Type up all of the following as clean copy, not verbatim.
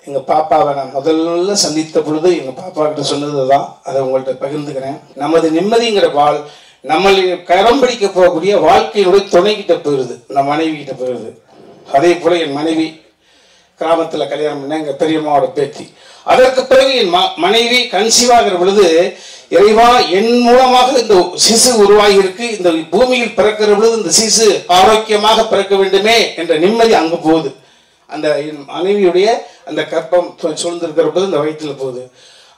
எங்கள் பாப்பாவை நான் முதல்ல சந்தித்த பொழுது எங்கள் பாப்பா கிட்ட சொன்னது தான், அதை உங்கள்கிட்ட பகிர்ந்துக்கிறேன். நமது நிம்மதிங்கிற வாழ் நம்மளை கரம் பிடிக்க போகக்கூடிய வாழ்க்கையினுடைய துணைக்கிட்ட போயிடுது, நம்ம மனைவி கிட்ட போயிடுது. அதே போல் என் மனைவி கிராமத்தில் கல்யாணம் பண்ண எங்கள் பெரியம்மாவோட பேத்தி. அதற்கு பிறகு என் மனைவி கன்சீவாகிற பொழுது, இறைவா என் மூலமாக இந்த சிசு உருவாகி இருக்கு, இந்த பூமியில் பிறக்கிற பொழுது இந்த சிசு ஆரோக்கியமாக பிறக்க வேண்டுமே என்ற நிம்மதி அங்கே போகுது. அந்த என் மனைவியுடைய அந்த கற்பம் சூழ்ந்திருக்கிற போது இந்த வயிற்றில் போகுது.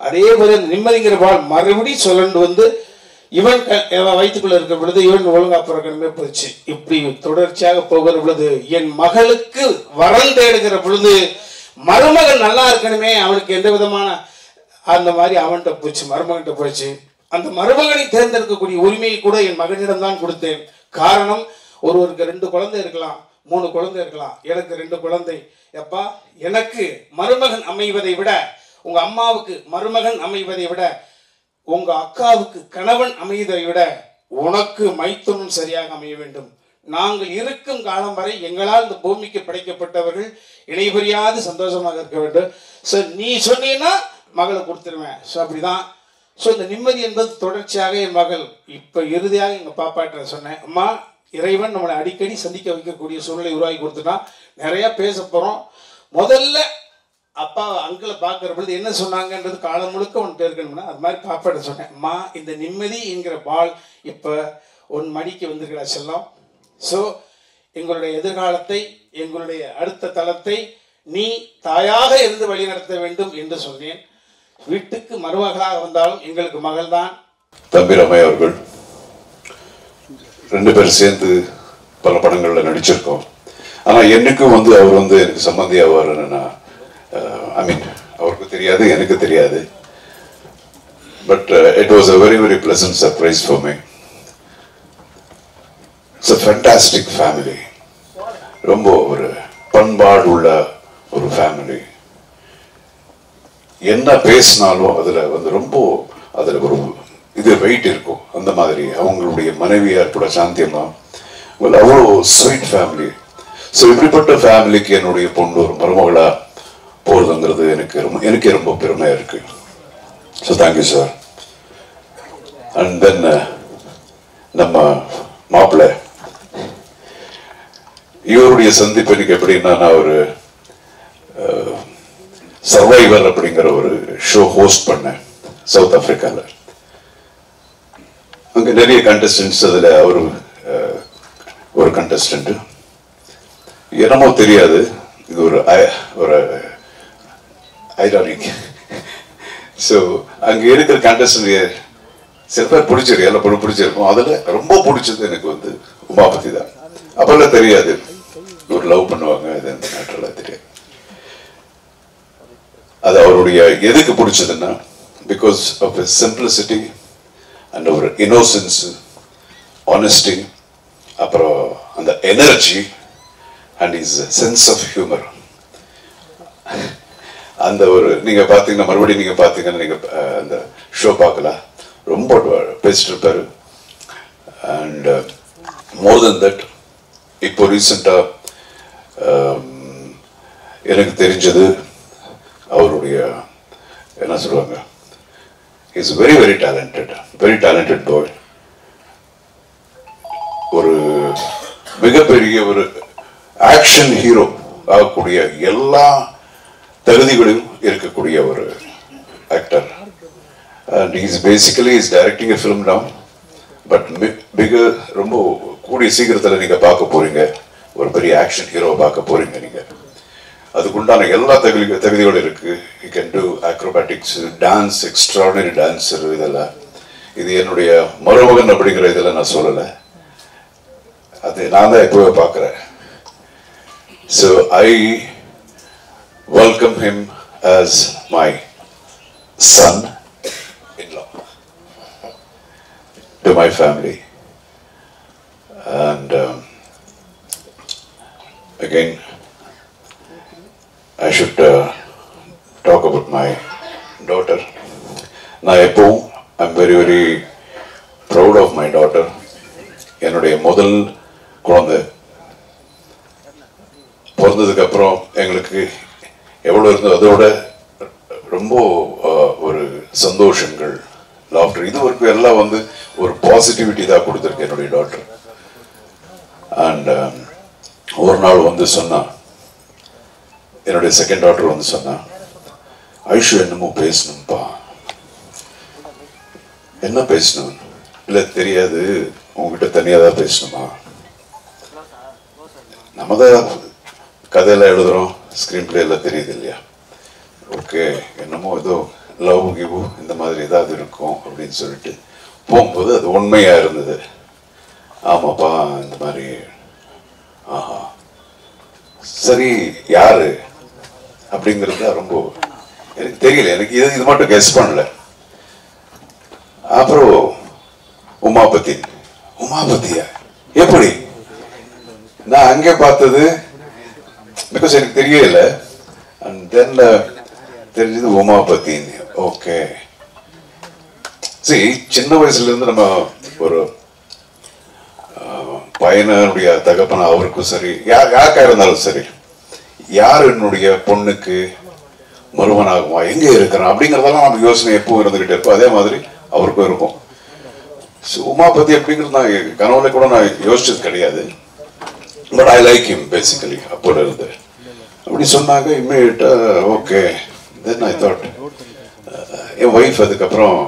அதே போல நிம்மதிங்கிற வாழ் மறுபடி சொல்லண்டு வந்து இவன் வயிற்றுக்குள்ள இருக்கிற பொழுது இவன் ஒழுங்கா பிறக்கணுமே போச்சு. இப்படி தொடர்ச்சியாக போகிற பொழுது என் மகளுக்கு வரம் தேடுகிற பொழுது மருமகன் நல்லா இருக்கணுமே, அவனுக்கு எந்த விதமான அந்த மாதிரி அவன்கிட்ட போச்சு, மருமகன்கிட்ட போச்சு. அந்த மருமகனை தேர்ந்தெடுக்கக்கூடிய உரிமையை கூட என் மகனிடம் தான் கொடுத்தேன். காரணம், ஒருவருக்கு 2 குழந்தை இருக்கலாம், 3 குழந்தை இருக்கலாம், எனக்கு 2 குழந்தை. எப்பா, எனக்கு மருமகன் அமைவதை விட, உங்க அம்மாவுக்கு மருமகன் அமைவதை விட, உங்க அக்காவுக்கு கணவன் அமைவதை விட உனக்கு மைத்துனும் சரியாக அமைய வேண்டும். நாங்கள் இருக்கும் காலம் வரை எங்களால் இந்த பூமிக்கு படைக்கப்பட்டவர்கள் இணைபுரியாது சந்தோஷமாக இருக்க வேண்டும். ஸோ நீ சொன்னீன்னா மகளை கொடுத்துருவேன். ஸோ அப்படிதான். ஸோ இந்த நிம்மதி என்பது தொடர்ச்சியாக என் மகள் இப்போ இறுதியாக எங்கள் பாப்பாட்ட சொன்னேன், அம்மா இறைவன் நம்மளை அடிக்கடி சந்திக்க வைக்கக்கூடிய சூழ்நிலை உருவாக்கி கொடுத்துட்டா, நிறையா பேச போகிறோம். முதல்ல அப்பா அங்கிளை பார்க்குற பொழுது என்ன சொன்னாங்கன்றது காலம் முழுக்க ஒன்று இருக்கணும்னா அது மாதிரி பாப்பாட்ட சொன்னேன், அம்மா இந்த நிம்மதி என்கிற பால் இப்போ உன் மடிக்கு வந்துருக்கா செல்லம். ஸோ எங்களுடைய எதிர்காலத்தை, எங்களுடைய அடுத்த தளத்தை நீ தாயாக இருந்து வழிநடத்த வேண்டும் என்று சொன்னேன். வீட்டுக்கு மருமகளாக வந்தாலும் எங்களுக்கு மகள் தான். தம்பி ரமேஷ் அவர்கள் 2 பேரும் சேர்ந்து பல படங்களில் நடிச்சிருக்கோம். ஆனால் என்னைக்கும் அவர் எனக்கு சம்பந்தி ஆவார்னா ஐ மீன் அவருக்கு தெரியாது, எனக்கு தெரியாது. But it was a very very pleasant surprise for me. It's a fantastic family. ரொம்ப ஒரு பண்பாடு உள்ள ஒரு ஃபேமிலி. என்ன பேசினாலும் அதில் ரொம்ப அதில் ஒரு இது வெயிட் இருக்கும். அந்த மாதிரி அவங்களுடைய மனைவியார் கூட சாந்தியம்மா அவ்வளோ ஸ்வீட் ஃபேமிலி. ஸோ இப்படிப்பட்ட ஃபேமிலிக்கு என்னுடைய பொண்ணு ஒரு மருமகளா போகிறதுங்கிறது எனக்கே ரொம்ப பெருமையாக இருக்கு. So thank you sir. And then நம்ம மாப்பிள்ளை இவருடைய சந்திப்பு எனக்கு எப்படின்னா, நான் ஒரு சர்வைவர் அப்படிங்கிற ஒரு ஷோ ஹோஸ்ட் பண்ணேன் சவுத் ஆப்பிரிக்காவில். அங்கே நிறைய கண்டஸ்டன்ட்ஸ், அதில் அவர் ஒரு கண்டஸ்டன்ட். என்னமோ தெரியாது, இது ஒரு ஐரானிக். ஸோ அங்கே இருக்கிற கண்டஸ்டன்ட் சில பேர் பிடிச்சிருக்கு, எல்லாம் பிடிச்சிருக்கும். அதில் ரொம்ப பிடிச்சது எனக்கு உமாபதி தான். அப்பெல்லாம் தெரியாது ஒரு லவ் பண்ணுவாங்க, அது அந்த நேரத்தில் தெரியாது. அது அவருடைய எதுக்கு பிடிச்சதுன்னா, because of his simplicity and ஒரு இன்னோசன்ஸ், ஆனஸ்டி, அப்புறம் அந்த energy and his sense of humour. அந்த ஒரு நீங்கள் பார்த்தீங்கன்னா, மறுபடியும் நீங்கள் பார்த்தீங்கன்னா நீங்கள் அந்த ஷோ பார்க்கலாம், ரொம்ப பேசிட்டு இருப்பார். அண்ட் மோர் தென் தட், இப்போ ரீசெண்டாக எனக்கு தெரிஞ்சது அவருடைய என்ன சொல்லுவாங்க, இஸ் வெரி வெரி டேலண்டட் பாய். ஒரு மிகப்பெரிய ஒரு ஆக்ஷன் ஹீரோ ஆகக்கூடிய எல்லா தகுதிகளையும் இருக்கக்கூடிய ஒரு actor. And basically is directing a film now. But ரொம்ப கூடிய சீக்கிரத்தில் நீங்கள் பார்க்க போறீங்க, ஒரு பெரிய ஆக்ஷன் ஹீரோவை பார்க்க போறீங்க. நீங்கள் அதுக்குண்டான எல்லா தகுதிகளும் இருக்கு. You can do அக்ரோபேட்டிக்ஸ், dance, extraordinary dancer. இதெல்லாம் இது என்னுடைய மருமகன் அப்படிங்கிற இதெல்லாம் நான் சொல்லலை, அது நான் தான் எப்போவே பார்க்குறேன். So I welcome him as my son-in-law to my family. And again, I should talk about my daughter. நான் எப்பவும் I'm very very proud of my daughter. என்னுடைய முதல் குழந்தை பிறந்ததுக்கு அப்புறம் எங்களுக்கு எவ்வளோ இருந்தோ அதோட ரொம்ப ஒரு சந்தோஷங்கள், லாஃப்டர், இது வரைக்கும் எல்லாம் வந்து ஒரு பாசிட்டிவிட்டி தான் கொடுத்துருக்கு என்னுடைய டாக்டர். அண்ட் ஒரு நாள் வந்து சொன்னா, என்னுடைய செகண்ட் டாக்டர் வந்து சொன்னா, ஐஷு என்னமோ பேசணும்ப்பா. என்ன பேசணும்? இல்லை தெரியாது, உங்ககிட்ட தனியாக தான் பேசணுமா? நம்ம தான் கதையெல்லாம் எழுதுறோம், ஸ்க்ரீன் பிளே எல்லாம் தெரியுது இல்லையா? ஓகே, என்னமோ ஏதோ லவ் கிவ் இந்த மாதிரி ஏதாவது இருக்கும் அப்படின்னு சொல்லிட்டு போகும்போது அது உண்மையா இருந்தது. ஆமாப்பா இந்த மாதிரி. ஆஹா சரி, யாரு அப்படிங்கிறது ரொம்ப எனக்கு தெரியல, எனக்கு இது மட்டும் கெஸ் பண்ணல. அப்புறம் உமாபதி. உமாபதியா? எப்படி? நான் அங்கே பார்த்தது பிகாஸ் எனக்கு தெரியல. அண்ட் தென் தெரிஞ்சது உமாபதின்னு. ஓகே, சரி, சின்ன வயசுல இருந்து நம்ம ஒரு பையனுடைய தகப்பன அவருக்கும் சரி, யாருக்கா இருந்தாலும் சரி, யார் என்னுடைய பொண்ணுக்கு மருமனாகுமா, எங்க இருக்கிறான் அப்படிங்கறதெல்லாம் நம்ம யோசனை எப்பவும் இருந்துகிட்டே இருக்கும். அதே மாதிரி அவருக்கும் இருக்கும். உமாபதி அப்படிங்கிறது நான் கனவுல கூட நான் யோசிச்சது கிடையாது. But I like him basically. அப்போல இருந்து அப்படி சொன்னாங்க. இம்மிடியட்டா ஓகே. தென் ஐ தாட், என் ஒய்ஃப் அதுக்கப்புறம்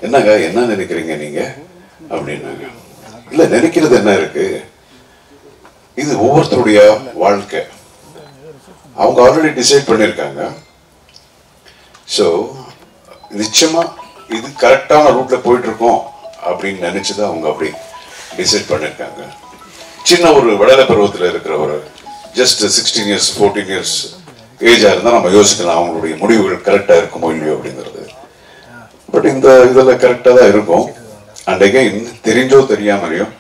என்னங்க என்ன நினைக்கிறீங்க நீங்க அப்படின்னாங்க. இல்ல நினைக்கிறது என்ன இருக்கு, இது ஒவ்வொருத்தருடைய வாழ்க்கை, அவங்க ஆல்ரெடி டிசைட் பண்ணியிருக்காங்க. ஸோ நிச்சயமா இது கரெக்டான ரூட்ல போயிட்டு இருக்கோம் அப்படின்னு நினைச்சுதான் அவங்க அப்படி டிசைட் பண்ணியிருக்காங்க. சின்ன ஒரு விடலை பருவத்தில் இருக்கிற ஒரு ஜஸ்ட் 16 இயர்ஸ் 14 இயர்ஸ் ஏஜா இருந்தா நம்ம யோசிக்கலாம் அவங்களுடைய முடிவுகள் கரெக்டா இருக்குமோ இல்லையோ அப்படிங்கிறது. பட் இந்த இதெல்லாம் கரெக்டா தான் இருக்கும். அண்ட் அகைன் தெரிஞ்சோ தெரியாமலையும்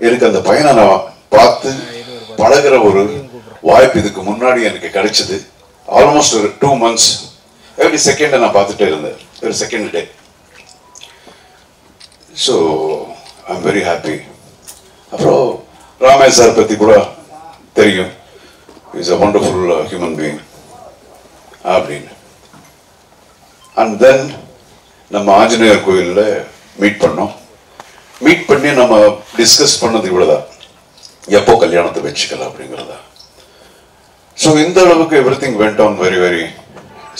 எனக்கு அந்த பையனை நான் பார்த்து பழகிற ஒரு வாய்ப்பு இதுக்கு முன்னாடி எனக்கு கிடைச்சது. ஆல்மோஸ்ட் ஒரு 2 months எவ்ரி செகண்ட் நான் பார்த்துட்டே இருந்தேன், ஒரு second day. So I am very happy. அப்புறம் ராமே சார் பத்தி கூட தெரியும், is a wonderful human being அப்படின்னு. அண்ட் தென் நம்ம ஆஞ்சநேயர் கோயிலில் மீட் பண்ணோம். மீட் பண்ணி நம்ம டிஸ்கஸ் பண்ணது இவ்வளவுதான், எப்போ கல்யாணத்தை வச்சுக்கலாம் அப்படிங்கிறதா. ஸோ இந்த அளவுக்கு every thing went on very very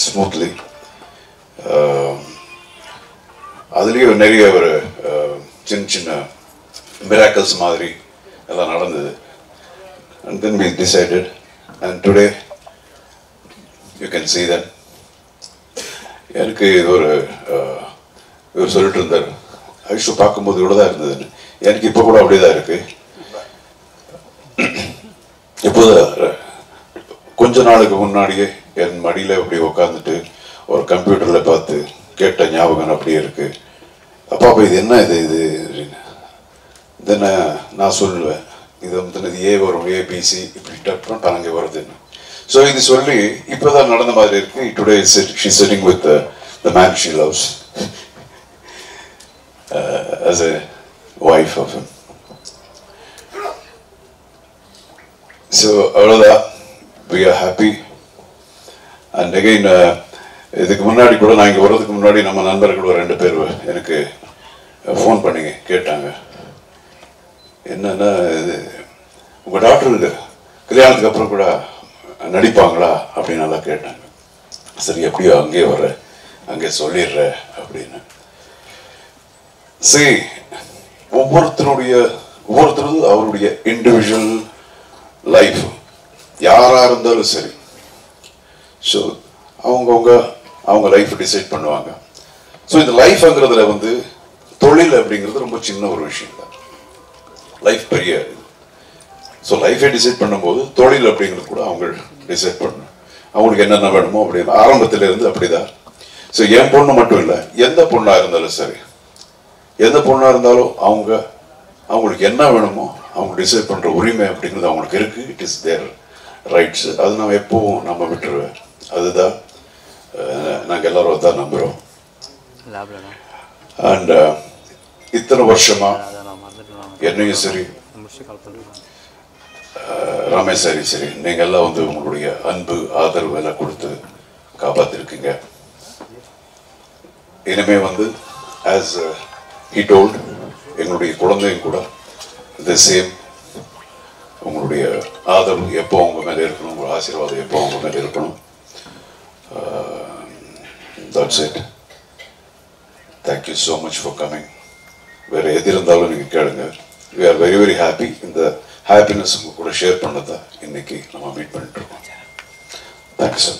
smoothly. அதுலேயும் நிறைய ஒரு சின்ன சின்ன மிராக்கல்ஸ் மாதிரி எல்லாம் நடந்தது. And then we decided, and today you can see that. எனக்கு இது ஒரு சொல்லிட்டு இருந்தார், ஐஷு பார்க்கும்போது இவ்வளோதான் இருந்ததுன்னு. எனக்கு இப்போ கூட அப்படியே இருக்கு. இப்போதான் கொஞ்ச நாளுக்கு முன்னாடியே என் மடியில் அப்படி உட்காந்துட்டு ஒரு கம்ப்யூட்டரில் பார்த்து கேட்ட ஞாபகம் அப்படியே இருக்கு. அப்பா இது என்ன இது அப்படின்னு. தென் நான் சொல்லுவேன், இது வந்து ஏ வரும், ஏபிசி இப்படி டக்குன்னு பணங்க வருதுன்னு. ஸோ இது சொல்லி இப்போதான் நடந்த மாதிரி இருக்கு. Today she sitting with the man she loves as a wife of him. So அவ்வளோதான், we are happy. And again இதுக்கு முன்னாடி கூட நான் இங்கே வர்றதுக்கு முன்னாடி நம்ம நண்பர்கள் 2 பேர் எனக்கு ஃபோன் பண்ணி கேட்டாங்க, என்னன்னா இது உங்கள் டாக்டர் கல்யாணத்துக்கு அப்புறம் கூட நடிப்பாங்களா அப்படின்னு நல்லா கேட்டாங்க. சரி எப்படியோ அங்கே வர்ற அங்கே சொல்லிடுற அப்படின்னு. சரி, ஒவ்வொருத்தரும் அவருடைய இண்டிவிஜுவல் லைஃப் யாரா இருந்தாலும் சரி. ஸோ அவங்க லைஃப் டிசைட் பண்ணுவாங்க. ஸோ இந்த லைஃப்ங்கிறதுல வந்து தொழில் அப்படிங்கிறது ரொம்ப சின்ன ஒரு விஷயம் தான். லைஃப் பெரிய. ஸோ லைஃபை டிசைட் பண்ணும்போது தொழில் அப்படிங்கிறது கூட அவங்க டிசைட் பண்ணணும். அவங்களுக்கு என்னென்ன வேணுமோ அப்படின்னு ஆரம்பத்திலேருந்து அப்படிதான். ஸோ என் பொண்ணு மட்டும் இல்லை, எந்த பொண்ணாக இருந்தாலும் சரி, எந்த பொண்ணாக இருந்தாலும் அவங்களுக்கு என்ன வேணுமோ அவங்க டிசைட் பண்ணுற உரிமை அப்படிங்கிறது அவங்களுக்கு இருக்கு. It is their rights. அது நம்ம எப்பவும் நம்ம விட்டுருவேன். அதுதான் நாங்கள் எல்லாரும் தான் நம்புகிறோம். அண்ட் இத்தனை வருஷமா என்னையும் சரி ரமேஷ் சாரி சரி, நீங்கள் எல்லாம் வந்து உங்களுடைய அன்பு ஆதரவு எல்லாம் கொடுத்து காப்பாற்றிருக்கீங்க. இனிமே வந்து ஆஸ் ஹி டோல்ட், எங்களுடைய குழந்தையும் கூட த சேம், உங்களுடைய ஆதரவு எப்போ உங்க மேலே இருக்கணும், உங்கள் ஆசீர்வாதம் எப்போ உங்க மேலே இருக்கணும். That's it. Thank you so much for coming. வேறு எது இருந்தாலும் நீங்கள் கேளுங்க. We are very very happy. இந்த ஹாப்பினஸ் உங்க கூட ஷேர் பண்ணதை இன்னைக்கு நம்ம மீட் பண்ணிட்டு இருக்கோம். Thank you sir.